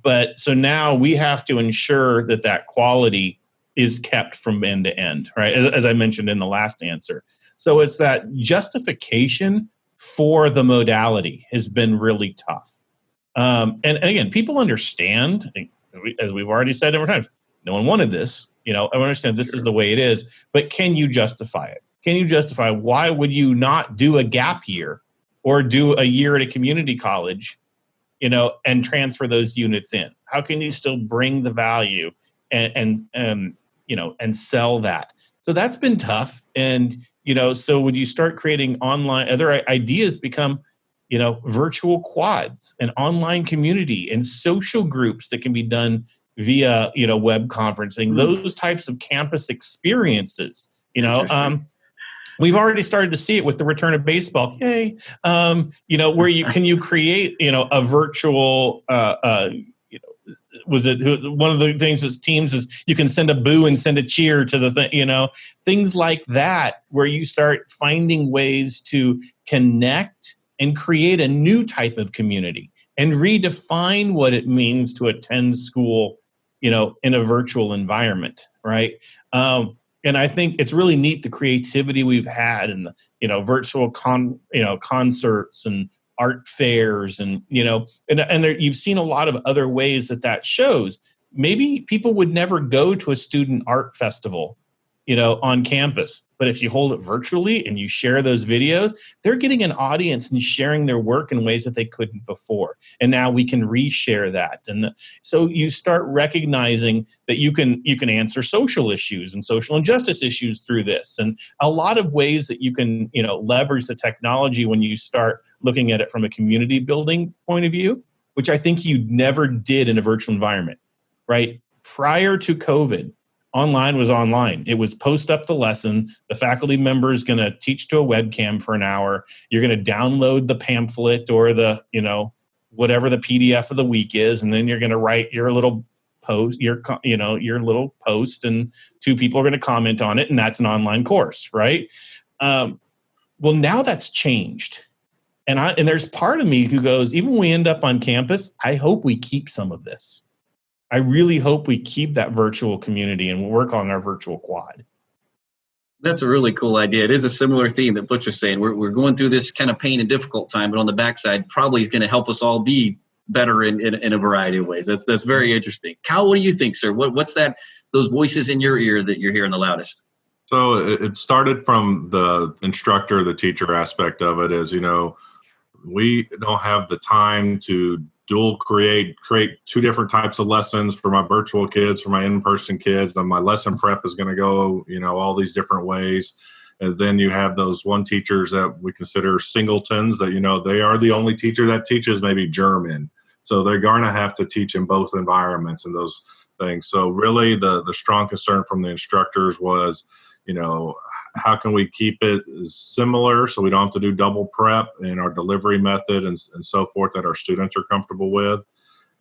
But so now we have to ensure that quality is kept from end to end, right? As I mentioned in the last answer. So it's that justification for the modality has been really tough. And again, people understand, as we've already said several times, no one wanted this. I understand this is the way it is, but can you justify it? Can you justify why would you not do a gap year or do a year at a community college, and transfer those units in? How can you still bring the value and sell that? So that's been tough. And, so when you start creating online, other ideas become, virtual quads, an online community and social groups that can be done via, web conferencing, those types of campus experiences, we've already started to see it with the return of baseball. Yay. Where you create, a virtual, was it one of the things as teams is you can send a boo and send a cheer to the thing, things like that, where you start finding ways to connect and create a new type of community and redefine what it means to attend school, in a virtual environment. Right. And I think it's really neat, the creativity we've had in the, virtual concerts and art fairs and there, you've seen a lot of other ways that shows. Maybe people would never go to a student art festival, on campus. But if you hold it virtually and you share those videos, they're getting an audience and sharing their work in ways that they couldn't before. And now we can reshare that. And so you start recognizing that you can answer social issues and social injustice issues through this. And a lot of ways that you can, leverage the technology when you start looking at it from a community building point of view, which I think you never did in a virtual environment, right? Prior to COVID, online was online. It was post up the lesson. The faculty member is going to teach to a webcam for an hour. You're going to download the pamphlet or the, whatever the PDF of the week is. And then you're going to write your little post, your little post, and 2 people are going to comment on it. And that's an online course, right? Well, now that's changed. And there's part of me who goes, even when we end up on campus, I hope we keep some of this. I really hope we keep that virtual community and we'll work on our virtual quad. That's a really cool idea. It is a similar theme that Butch was saying. We're going through this kind of pain and difficult time, but on the backside, probably is going to help us all be better in a variety of ways. That's very interesting. Kyle, what do you think, sir? What's those voices in your ear that you're hearing the loudest? So it started from the instructor, the teacher aspect of it is, we don't have the time to create 2 different types of lessons for my virtual kids, for my in-person kids, and my lesson prep is going to go, all these different ways. And then you have those one teachers that we consider singletons that, they are the only teacher that teaches maybe German. So they're going to have to teach in both environments and those things. So really the strong concern from the instructors was, how can we keep it similar so we don't have to do double prep in our delivery method and so forth that our students are comfortable with,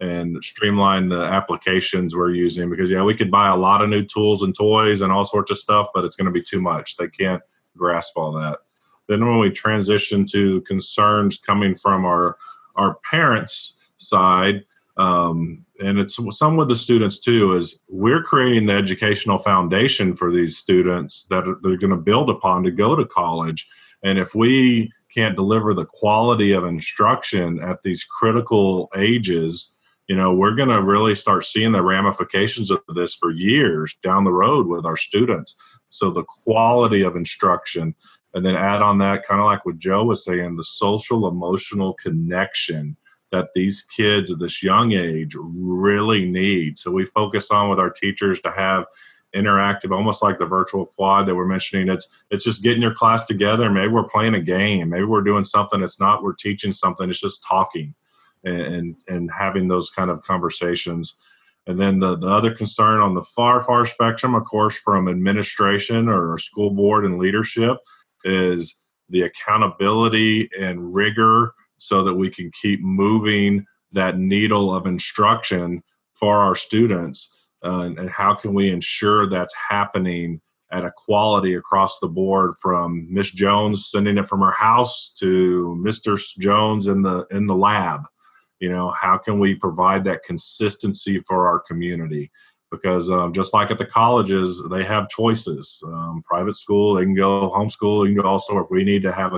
and streamline the applications we're using, because we could buy a lot of new tools and toys and all sorts of stuff, but it's going to be too much. They can't grasp all that. Then when we transition to concerns coming from our our parents' side, and it's some with the students too, is we're creating the educational foundation for these students that they're going to build upon to go to college. And if we can't deliver the quality of instruction at these critical ages, we're going to really start seeing the ramifications of this for years down the road with our students. So the quality of instruction, and then add on that, kind of like what Joe was saying, the social emotional connection that these kids at this young age really need. So we focus on with our teachers to have interactive, almost like the virtual quad that we're mentioning. It's just getting your class together. Maybe we're playing a game. Maybe we're doing something. It's not we're teaching something. It's just talking and having those kind of conversations. And then the other concern on the far spectrum, of course, from administration or school board and leadership, is the accountability and rigor so that we can keep moving that needle of instruction for our students. And how can we ensure that's happening at a quality across the board, from Miss Jones sending it from her house to Mr. Jones in the lab? How can we provide that consistency for our community? Because just like at the colleges, they have choices. Private school, they can go homeschool, you can go also. If we need to have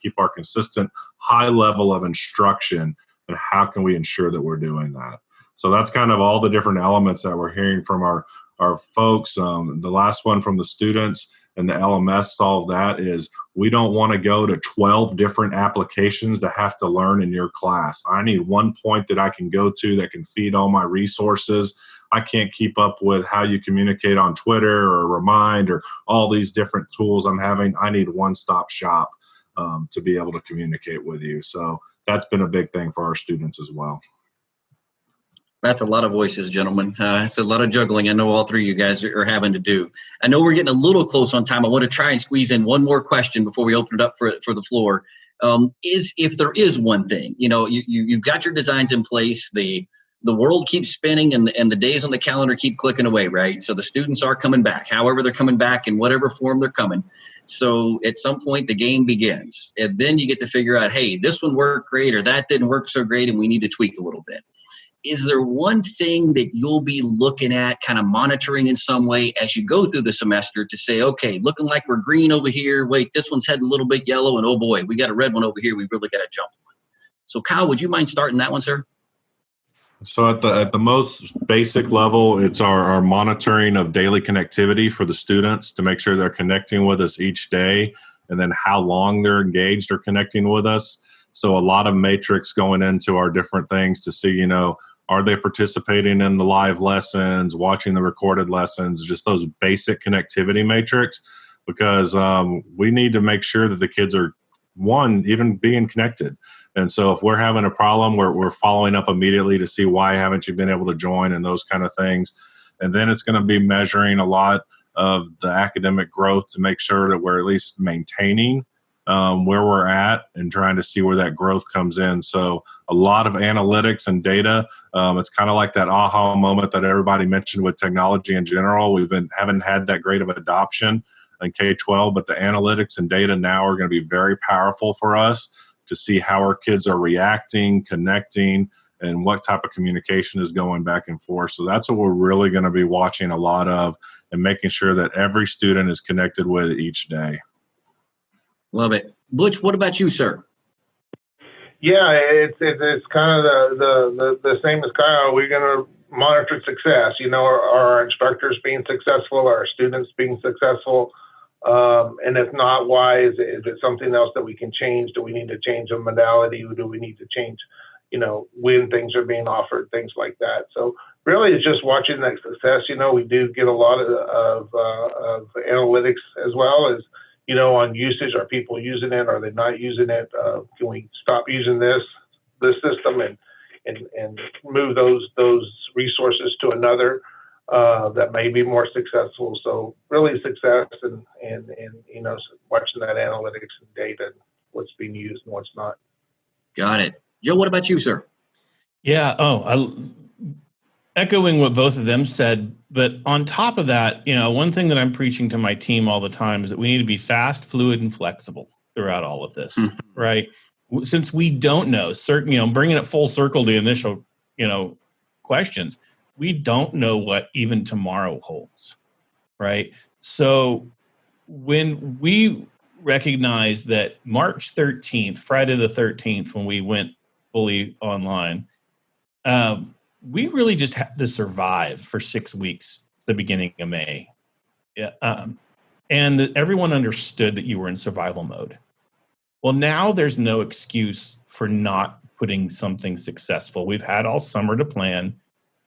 keep our consistent high level of instruction, and how can we ensure that we're doing that? So that's kind of all the different elements that we're hearing from our folks. The last one from the students and the LMS solve that is, we don't want to go to 12 different applications to have to learn in your class. I need one point that I can go to that can feed all my resources. I can't keep up with how you communicate on Twitter or Remind or all these different tools I'm having. I need one-stop shop to be able to communicate with you. So that's been a big thing for our students as well. That's a lot of voices, gentlemen. It's a lot of juggling. I know all three of you guys are having to do. I know we're getting a little close on time. I want to try and squeeze in one more question before we open it up for the floor. If there is one thing, you've got your designs in place, the world keeps spinning and the days on the calendar keep clicking away, right? So the students are coming back, however they're coming back, in whatever form they're coming. So at some point the game begins, and then you get to figure out, hey, this one worked great or that didn't work so great and we need to tweak a little bit. Is there one thing that you'll be looking at, kind of monitoring in some way as you go through the semester to say, okay, looking like we're green over here. Wait, this one's heading a little bit yellow, and oh boy, we got a red one over here. We really got to jump on. So Kyle, would you mind starting that one, sir? So at the most basic level, it's our monitoring of daily connectivity for the students to make sure they're connecting with us each day, and then how long they're engaged or connecting with us. So a lot of matrix going into our different things to see, are they participating in the live lessons, watching the recorded lessons, just those basic connectivity matrix, because we need to make sure that the kids are, even being connected. And so if we're having a problem, we're following up immediately to see why haven't you been able to join and those kind of things. And then it's going to be measuring a lot of the academic growth to make sure that we're at least maintaining where we're at and trying to see where that growth comes in. So a lot of analytics and data. It's kind of like that aha moment that everybody mentioned with technology in general. Haven't had that great of adoption in K-12, but the analytics and data now are going to be very powerful for us to see how our kids are reacting, connecting, and what type of communication is going back and forth. So that's what we're really going to be watching a lot of, and making sure that every student is connected with each day. Love it. Butch, what about you, sir? Yeah, it's kind of the same as Kyle. We're going to monitor success. Are our instructors being successful? Are our students being successful? And if not, why? Is it something else that we can change? Do we need to change a modality? Or do we need to change, when things are being offered, things like that? So really, it's just watching that success. We do get a lot of analytics as well as, on usage. Are people using it? Are they not using it? Can we stop using this system and move those resources to another that may be more successful? So really success and watching that analytics and data, what's being used and what's not. Got it. Joe, what about you, sir? Yeah. Echoing what both of them said, but on top of that, one thing that I'm preaching to my team all the time is that we need to be fast, fluid, and flexible throughout all of this, right? since we don't know, bringing it full circle to the initial, questions, we don't know what even tomorrow holds, right? So when we recognize that March 13th, Friday the 13th, when we went fully online, we really just had to survive for 6 weeks, the beginning of May. Yeah, and everyone understood that you were in survival mode. Well, now there's no excuse for not putting something successful. We've had all summer to plan.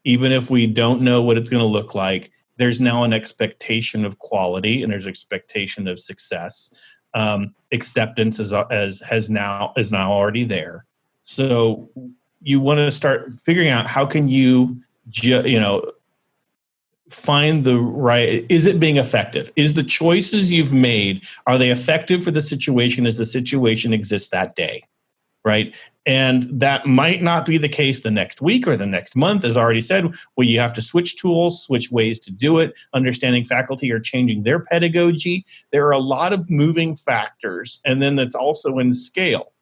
Even if we don't know what it's going to look like, there's now an expectation of quality and there's expectation of success. Acceptance is now already there. So you want to start figuring out how can you, find the right, is it being effective? Is the choices you've made, are they effective for the situation as the situation exists that day, right? And that might not be the case the next week or the next month, as already said. Well, you have to switch tools, switch ways to do it, understanding faculty are changing their pedagogy. There are a lot of moving factors, and then that's also in scale.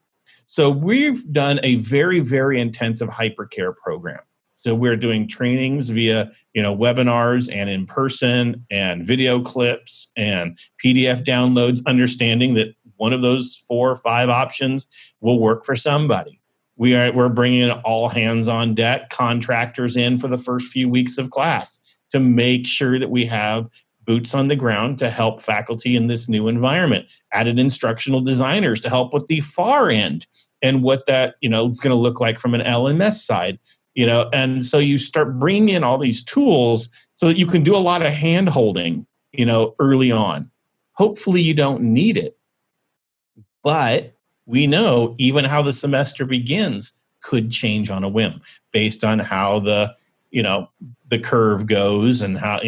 So we've done a very, very intensive hypercare program. So we're doing trainings via, webinars and in person and video clips and PDF downloads, understanding that one of those 4 or 5 options will work for somebody. We're bringing all hands on deck, contractors in for the first few weeks of class to make sure that we have boots on the ground to help faculty in this new environment. Added instructional designers to help with the far end and what that, is going to look like from an LMS side. And so you start bringing in all these tools so that you can do a lot of hand holding, early on. Hopefully you don't need it, but we know even how the semester begins could change on a whim based on how the curve goes and how,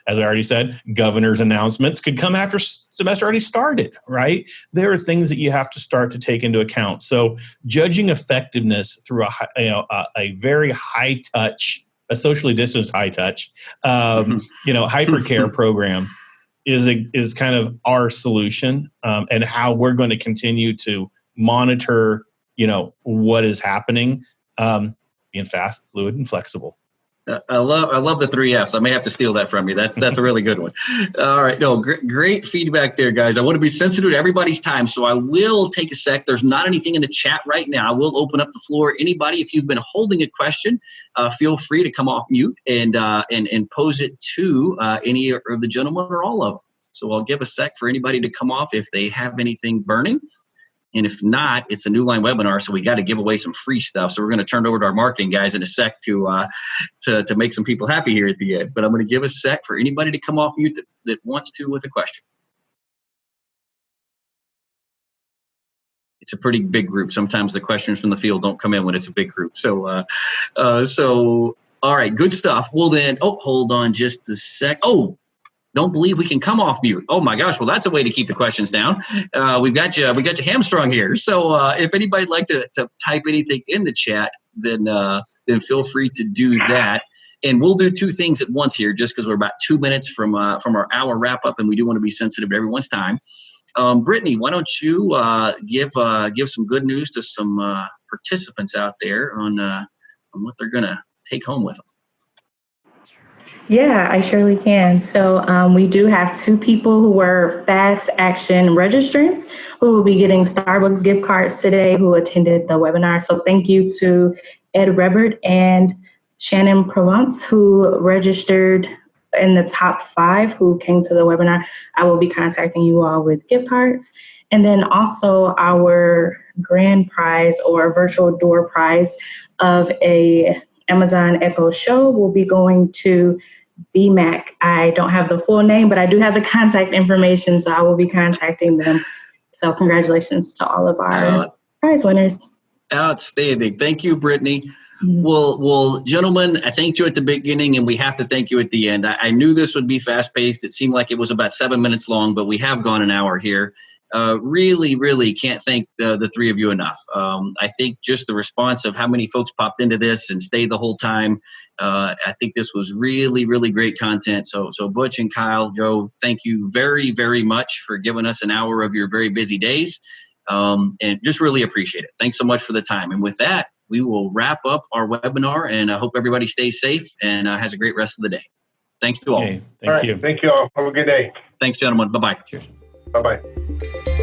as I already said, governor's announcements could come after semester already started, right? There are things that you have to start to take into account. So judging effectiveness through a very high touch, a socially distanced high touch, hypercare program is kind of our solution, and how we're going to continue to monitor, what is happening, being fast, fluid, and flexible. I love the 3 Fs. I may have to steal that from you. That's a really good one. All right. No, great feedback there, guys. I want to be sensitive to everybody's time, so I will take a sec. There's not anything in the chat right now. I will open up the floor. Anybody, if you've been holding a question, feel free to come off mute and pose it to any of the gentlemen or all of them. So I'll give a sec for anybody to come off if they have anything burning. And if not, it's a Newline webinar, so we got to give away some free stuff. So we're going to turn it over to our marketing guys in a sec to make some people happy here at the end. But I'm going to give a sec for anybody to come off mute that wants to with a question. It's a pretty big group. Sometimes the questions from the field don't come in when it's a big group. So all right, good stuff. Well then, hold on just a sec. Don't believe we can come off mute. Oh my gosh! Well, that's a way to keep the questions down. We got you hamstrung here. So if anybody'd like to type anything in the chat, then feel free to do that. And we'll do 2 things at once here, just because we're about 2 minutes from our hour wrap up, and we do want to be sensitive to everyone's time. Brittany, why don't you give some good news to some participants out there on what they're gonna take home with them. Yeah, I surely can. So we do have 2 people who were fast action registrants who will be getting Starbucks gift cards today who attended the webinar. So thank you to Ed Rebert and Shannon Provence who registered in the top 5 who came to the webinar. I will be contacting you all with gift cards. And then also our grand prize or virtual door prize of a Amazon Echo Show will be going to BMAC. I don't have the full name, but I do have the contact information, so I will be contacting them. So congratulations to all of our prize winners. Outstanding. Thank you, Brittany. Mm-hmm. Well, gentlemen, I thanked you at the beginning, and we have to thank you at the end. I knew this would be fast-paced. It seemed like it was about 7 minutes long, but we have gone an hour here. Really, really can't thank the 3 of you enough. I think just the response of how many folks popped into this and stayed the whole time. I think this was really, really great content. So Butch and Kyle, Joe, thank you very, very much for giving us an hour of your very busy days. and just really appreciate it. Thanks so much for the time. And with that, we will wrap up our webinar, and I hope everybody stays safe and has a great rest of the day. Thanks to all. Okay, thank you. Thank you all. Have a good day. Thanks, gentlemen. Bye-bye. Cheers. Bye-bye.